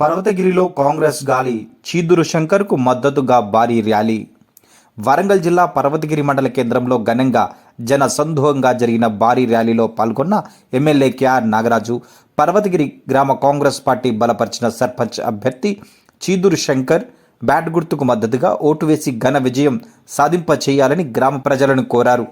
పర్వతగిరిలో కాంగ్రెస్ గాలి చీదురు శంకర్కు మద్దతుగా భారీ ర్యాలీ. వరంగల్ జిల్లా పర్వతగిరి మండల కేంద్రంలో ఘనంగా జన సందోహంగా జరిగిన భారీ ర్యాలీలో పాల్గొన్న ఎమ్మెల్యే కేఆర్ నాగరాజు, పర్వతగిరి గ్రామ కాంగ్రెస్ పార్టీ బలపరిచిన సర్పంచ్ అభ్యర్థి చీదురు శంకర్ బ్యాట్ గుర్తుకు మద్దతుగా ఓటు వేసి ఘన విజయం సాధింప చేయాలని గ్రామ ప్రజలను కోరారు.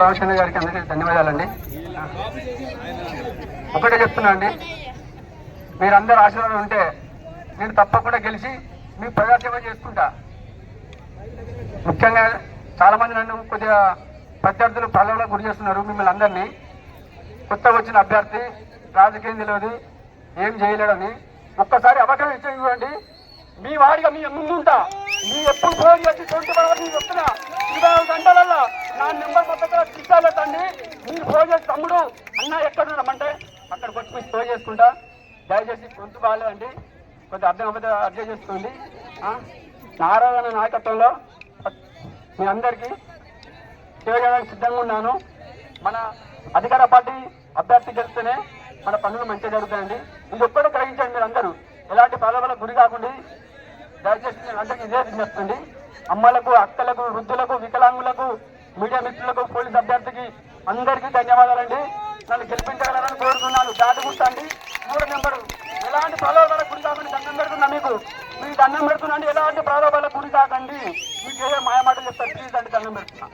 రామచంద్ర గారికి అందరికీ ధన్యవాదాలండి. ఒకటే చెప్తున్నా అండి, మీరందరూ ఆశీర్వాదం ఉంటే నేను తప్పకుండా గెలిచి మీకు ప్రజాసేవ చేసుకుంటా. ముఖ్యంగా చాలామంది నన్ను కొద్దిగా ప్రత్యర్థులు ప్రలోభాలకు గురి చేస్తున్నారు. మిమ్మల్ని అందరినీ కొత్తగా వచ్చిన అభ్యర్థి రాజకీయం తెలియదు, ఏం చేయలేడని ఒక్కసారి అవకాశం ఇచ్చేయండి. మీ వాడిగా మీ ముందుంటా. మీ ఎప్పుడు ఫోన్ చేసి 20 చెప్తున్నా 20 గంటలల్లో నా నెంబర్ మొత్తం తీసుకోలేదండి. మీరు ఫోన్ చేసి తమ్ముడు అన్న ఎక్కడ రమ్మంటే అక్కడికి వచ్చి మీరు ఫోన్ చేసుకుంటా. దయచేసి గొంతు బాగాలేదండి, కొద్దిగా అర్థం చేసుకోండి. నారాయణ నాయకత్వంలో మీ అందరికీ సేవ చేయడానికి సిద్ధంగా ఉన్నాను. మన అధికార పార్టీ అభ్యర్థి గెలిస్తేనే మన పనులు మంచిగా జరుగుతాయండి. ఇది ఒక్కడే గ్రహించండి. మీరు అందరూ ఎలాంటి ప్రలోభాలకు గురి కాకుండా దయచేసి నేను అందరికీ ఇదే విజ్ఞప్తి. అమ్మలకు, అక్కలకు, వృద్ధులకు, వికలాంగులకు, మీడియా మిత్రులకు, పోలీస్ అభ్యర్థికి అందరికీ ధన్యవాదాలండి. నన్ను గెలిపించగలరని కోరుతున్నాను. దాటుకుంటండి 3 నెంబరు. ఎలాంటి ప్రలోభాలకు గురి కాకండి. దండం పెడుతున్నా మీకు దండం పెడుతున్నాండి. ఎలాంటి ప్రలోభాలకు గురి కాకండి. మీకు ఏదో మాయమాటలు చెప్తారు. ప్లీజ్ అండి, దండం పెడుతున్నా.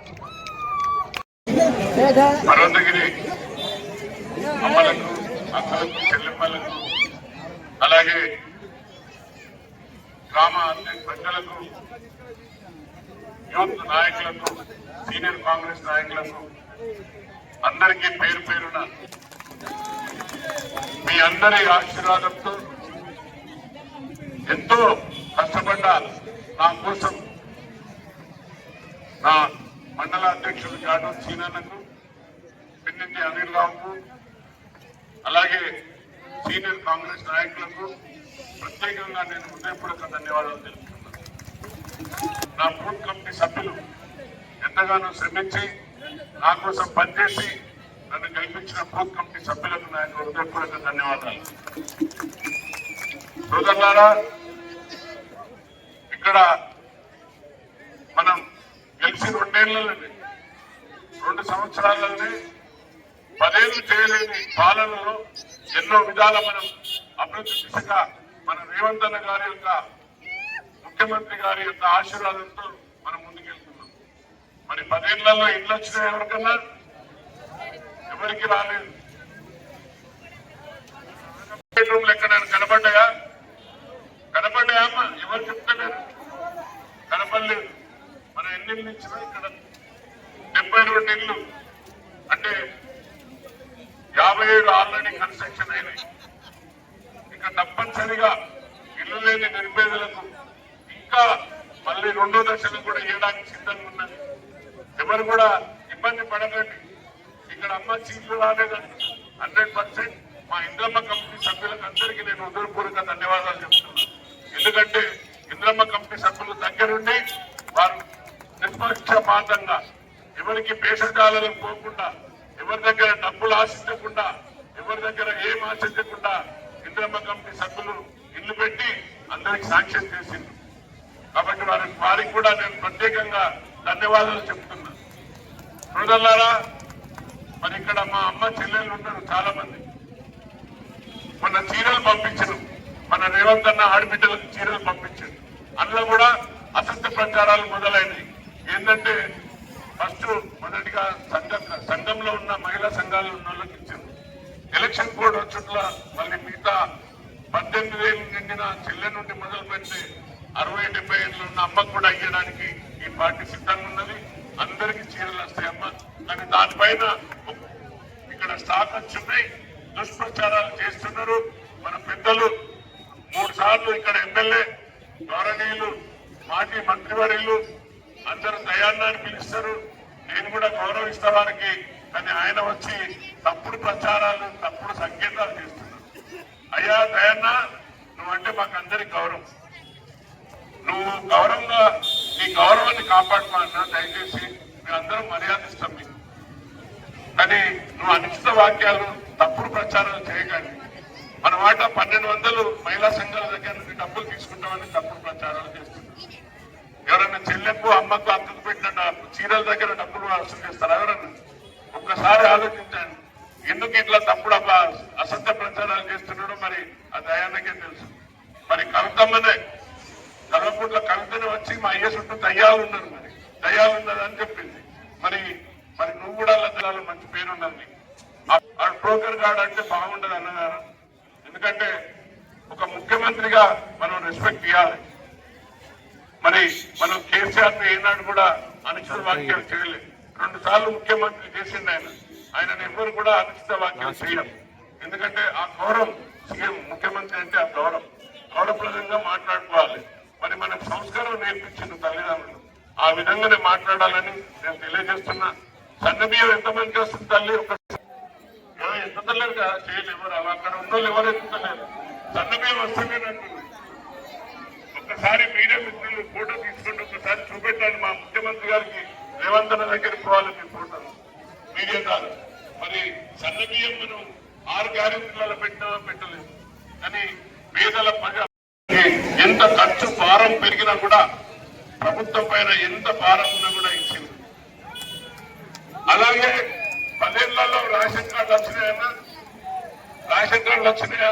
అలాగే గ్రామ ప్రజలకు, యూత్ నాయకులకు, సీనియర్ కాంగ్రెస్ నాయకులకు అందరికీ పేరు పేరున మీ అందరి ఆశీర్వాదంతో ఎంతో కష్టపడ్డ నా కోసం నా మండల అధ్యక్షుడు జాడు సీనన్నకు, పిన్నింటి అనిల్ రావుకు, అలాగే సీనియర్ కాంగ్రెస్ నాయకులకు, ప్రత్యేకంగా నేను హృదయపూర్వక ధన్యవాదాలు తెలుపుతున్నాను. నా బూత్ కమిటీ సభ్యులు ఎంతగానో శ్రమించి నా కోసం పనిచేసి నన్ను గెలిపించిన బూత్ కమిటీ సభ్యులకు నా యొక్క హృదయపూర్వక ధన్యవాదాలు. సోదరులారా, ఇక్కడ మనం గెలిచి 2 ఏళ్లలోనే 2 సంవత్సరాలలోనే 10 ఏళ్లు చేయలేని పాలనలో ఎన్నో విధాల మనం అభివృద్ధి దిశగా మన రేవంత్ అన్న గారి యొక్క ముఖ్యమంత్రి గారి యొక్క ఆశీర్వాదంతో మనం ముందుకెళ్తున్నాం. మరి 10 ఏళ్లలో ఇల్లు వచ్చినాయి ఎవరికన్నా? ఎవరికి రాలేదు. బెడ్రూమ్లు ఎక్కడైనా కనపడ్డాయా? అమ్మా? ఎవరు చెప్తలేరు, కనపడలేదు. మనం ఎన్ని ఇల్లు ఇచ్చినా ఇక్కడ 72 ఇల్లు అంటే 57 ఆల్రెడీ కన్స్ట్రక్షన్ అయినాయి. ఇంకా తప్పనిసరిగా ఇల్లు లేని నిరుపేదలకు ఇంకా మళ్ళీ 2వ దశలు కూడా ఇవ్వడానికి సిద్ధంగా ఉన్నది. ఎవరు కూడా ఇబ్బంది పడకండి. ఇక్కడ అమ్మ సీట్లు రాలేదండి. 100% మా ఇంద్రమ్మ కమిటీ సభ్యులకు అందరికీ నేను హృదయపూర్వక ధన్యవాదాలు చెప్తున్నాను. ఎందుకంటే ఇంద్రమ్మ కమిటీ సభ్యుల దగ్గరుండి వారు నిష్పక్షపాతంగా ఎవరికి పేషజాలకు పోకుండా, ఎవరి దగ్గర డబ్బులు ఆశించకుండా, ఎవరి దగ్గర ఏం ఆశించకుండా ఇంద్రమ్మ కమిటీ సభ్యులు ఇల్లు పెట్టి అందరికి శాంక్షన్ చేసింది. కాబట్టి వారికి కూడా నేను ప్రత్యేకంగా ధన్యవాదాలు చెప్తున్నా. సోదరులారా, మరి ఇక్కడ మా అమ్మ చెల్లెళ్ళు ఉన్నారు చాలా మంది. మొన్న చీరలు పంపించను, మన రేవంత్ అన్న ఆడబిడ్డలకు చీరలు పంపించారు. అందులో కూడా అసత్య ప్రచారాలు మొదలైనవి. ఏంటంటే ఫస్ట్ మొదటిగా సంఘంలో ఉన్న మహిళా సంఘాలు ఉన్న వాళ్ళకి ఇచ్చారు. ఎలక్షన్ కోడ్ వచ్చుట్ల మళ్ళీ మిగతా 18 ఏళ్ళు నిండిన చెల్లె నుండి మొదలు పెడితే 60-70 ఏళ్ళు ఉన్న అమ్మకు కూడా ఇవ్వడానికి ఈ పార్టీ సిద్ధంగా ఉన్నది. అందరికీ చీరలు వస్తాయి అమ్మ. కానీ దానిపైన ఇక్కడ స్టాక్ వచ్చున్నాయి, దుష్ప్రచారాలు చేస్తున్నారు. మన పెద్దలు 3 సార్లు ఇక్కడ ఎమ్మెల్యే గౌరవనీయులు మాజీ మంత్రివర్యులు అందరూ దయాన్ని పిలుస్తారు. నేను కూడా గౌరవిస్తా వారికి. కానీ ఆయన వచ్చి తప్పుడు ప్రచారాలు, తప్పుడు సంకేతాలు చేస్తున్నారు. అయ్యా దయన్న, నువ్వంటే మాకు అందరికి గౌరవం. నువ్వు గౌరవంగా నీ గౌరవాన్ని కాపాడుకోవాలన్నా దయచేసి మేమందరం మర్యాదిస్తాం మీకు. కానీ నువ్వు అనుచిత వాక్యాలు, తప్పుడు ప్రచారాలు చేయకండి. మన మాట 1200 మహిళా సంఘాల దగ్గర నుండి డబ్బులు తీసుకుంటామని తప్పుడు ప్రచారాలు చేస్తున్నారు. ఎవరైనా చెల్లెకు, అమ్మకు, అక్కకు పెట్టిన చీరల దగ్గర డబ్బులు వసూలు చేస్తారు ఎవరన్నా? ఒక్కసారి ఆలోచించండి. ఎందుకు ఇట్లా తప్పుడు అసత్య ప్రచారాలు చేస్తున్నాడో మరి ఆ దయాన్నకే తెలుసు. మరి కవితమ్మనే కల్వకుంట్ల కవితనే వచ్చి మా అయ్య చుట్టూ దయ్యాలు ఉన్నారు, మరి దయ్యాలు ఉన్నదని చెప్పింది. మరి నువ్వు కూడా లజ్జాలు మంచి పేరున్నది. ఆ బ్రోకర్ గార్డ్ అంటే బాగుండదు అన్నగారు. ఎందుకంటే ఒక ముఖ్యమంత్రిగా మనం రెస్పెక్ట్ ఇవ్వాలి. మరి మనం కేసీఆర్ ఏనాడు కూడా అనుచిత వాక్యాలు చేయలేదు. 2 సార్లు ముఖ్యమంత్రి చేసిండు ఆయన ఎవరు కూడా అనుచిత వాక్యాలు చేయాలి. ఎందుకంటే ఆ గౌరవం, సీఎం ముఖ్యమంత్రి అంటే ఆ గౌరవప్రదంగా మాట్లాడుకోవాలి. మరి మనకు సంస్కారం నేర్పించింది తల్లిదండ్రులు, ఆ విధంగానే మాట్లాడాలని నేను తెలియజేస్తున్నా. సన్నబియ్యం ఎంతమందికి వస్తుంది తల్లి? ఎంత తల్లేదు కదా చేయలేదు. ఎవరు అక్కడ ఉన్నోళ్ళు ఎవరు ఎత్తుతలేరు. సన్నబియ్యం వస్తలేనంటుంది. ఒక్కసారి మీడియా మిత్రులు ఫోటో తీసుకుంటే ఒక్కసారి చూపెట్టాలి. మా ముఖ్యమంత్రి గారికి రేవంత్ అన్న దగ్గరికి పోవాలి మీ ఫోటోలు, మీడియా కాదు. మరి సన్నబియ్యం మనం 6 గ్యారెంటీలలో పెట్టలేదు. కానీ పేదల ఎంత ఖర్చు భారం పెరిగినా కూడా ప్రభుత్వం పైన ఎంత భారం ఉన్నా కూడా ఇచ్చింది. అలాగే 10 ఏళ్లలో రేషన్ కార్డులు వచ్చినాయన్నా? రేషన్ కార్డులు వచ్చినాయా?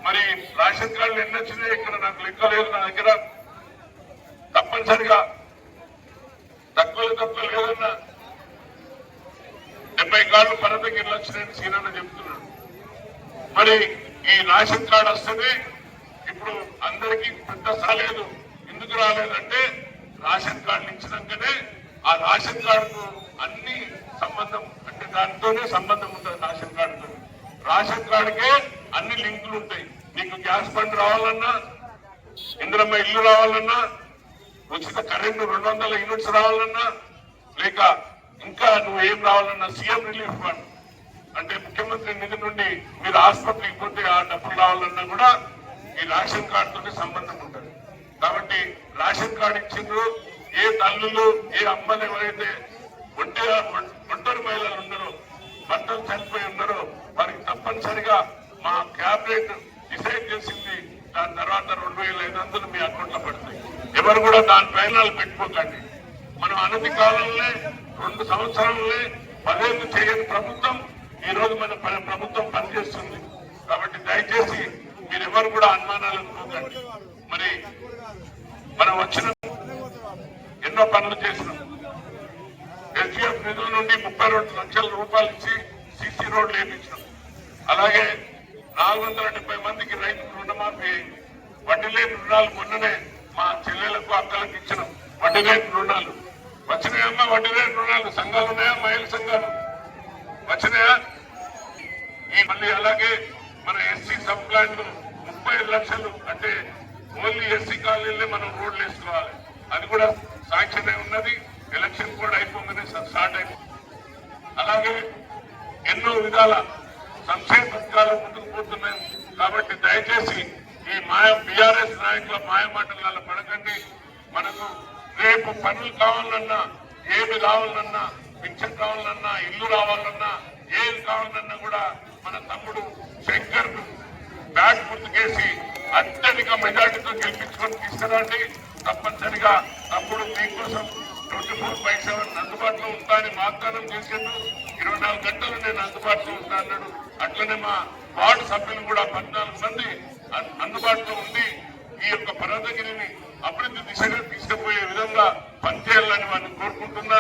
మరి రేషన్ కార్డులు ఎన్ని వచ్చినాయి ఇక్కడ నాకు లెక్కలేదు నా దగ్గర. తప్పనిసరిగా తక్కువ లేదన్నా 70 కార్డులు పరదకి ఎన్ని వచ్చినాయని సీనన్న చెప్తున్నాడు. మరి ఈ రేషన్ కార్డు వస్తేనే ఇప్పుడు అందరికీ పెద్ద సాలేదు. ఎందుకు రాలేదంటే రేషన్ కార్డులు ఇచ్చినాకనే ఆ రేషన్ కార్డుకు అన్ని సంబంధం, అంటే దానితోనే సంబంధం ఉంటుంది. రేషన్ కార్డుతో, రేషన్ కార్డుకే అన్ని లింకులు ఉంటాయి. నీకు గ్యాస్ బండ్ రావాలన్నా, ఇంద్రమ్మ ఇల్లు రావాలన్నా, ఉచిత కరెంటు 200 యూనిట్స్ రావాలన్నా, లేక ఇంకా నువ్వు ఏం రావాలన్నా, సీఎం రిలీఫ్ ఫండ్ అంటే ముఖ్యమంత్రి నిధి నుండి మీరు ఆసుపత్రికి పోతే ఆ డబ్బులు రావాలన్నా కూడా ఈ రేషన్ కార్డుతో సంబంధం ఉంటుంది. కాబట్టి రేషన్ కార్డు ఇచ్చిండ్రు ఏ తల్లులు ఏ అమ్మలు ఎవరైతే ఒంటరి మహిళలు ఉన్నారో, భర్తలు చనిపోయి ఉన్నారో వారికి తప్పనిసరిగా మా క్యాబినెట్ డిసైడ్ చేసింది. దాని తర్వాత 2500 మీ అకౌంట్ లో పడతాయి. ఎవరు కూడా దాని ప్రయాణాలు పెట్టుకోకండి. మనం అనతి కాలంలో 2 సంవత్సరాలనే 10 ఏళ్ళు చేయని ప్రభుత్వం ఈ రోజు మన ప్రభుత్వం పనిచేస్తుంది. కాబట్టి దయచేసి మీరెవరు కూడా అనుమానాలు అనుకోకండి. మరి మనం వచ్చిన ఎన్నో పనులు చేసినాం. ఎస్డిఎఫ్ నిధుల నుండి 32 లక్షల రూపాయలు ఇచ్చి సిసి రోడ్లు వేయించినాం. అలాగే 470 మందికి రైతు రుణమాఫీ, వడ్డీ లేని రుణాలు మొన్ననే మా చెల్లెలకు అక్కలకు ఇచ్చినాం. వడ్డీ లేని రుణాలు వచ్చినాయమ్మా. వడ్డీ లేని రుణాలు సంఘాలు ఉన్నాయా? మహిళా సంఘాలు వచ్చినాయా? ఈ మళ్ళీ అలాగే మన ఎస్సీ సబ్ ప్లాన్ 35 లక్షలు, అంటే ఓన్లీ ఎస్సీ కాలనీలే మనం రోడ్లు వేసుకోవాలి. అది కూడా శాంక్షన్ అయి ఉన్నది. ఎలక్షన్ కూడా అయిపోగానే స్టార్ట్ అయిపోయింది. అలాగే ఎన్నో విధాల సంక్షేమ పథకాలు ముందుకు పోతున్నాయి. కాబట్టి దయచేసి ఈ బీఆర్ఎస్ నాయకుల మాయమాటల పడకండి. మనకు రేపు పనులు కావాలన్నా, ఏమి కావాలన్నా, పింఛన్ కావాలన్నా, ఇల్లు రావాలన్నా, ఏది కావాలన్నా కూడా మన తమ్ముడు శంకర్ బ్యాట్ గుర్తుకేసి అత్యధిక మెజార్టీతో గెలిపించుకొని తీసుకురండి. తప్పనిసరిగా తమ్ముడు మీకోసం 24/7 అందుబాటులో ఉంటానని వాగ్దానం చేసిండు. 24 గంటలు నేను అందుబాటులో ఉంటా అన్నాడు. అట్లనే మా వార్డు సభ్యులు కూడా 14 మంది అందుబాటులో ఉండి ఈ యొక్క పర్వతగిరిని అభివృద్ధి దిశగా తీసుకుపోయే విధంగా పనిచేయాలని వారిని కోరుకుంటున్నా.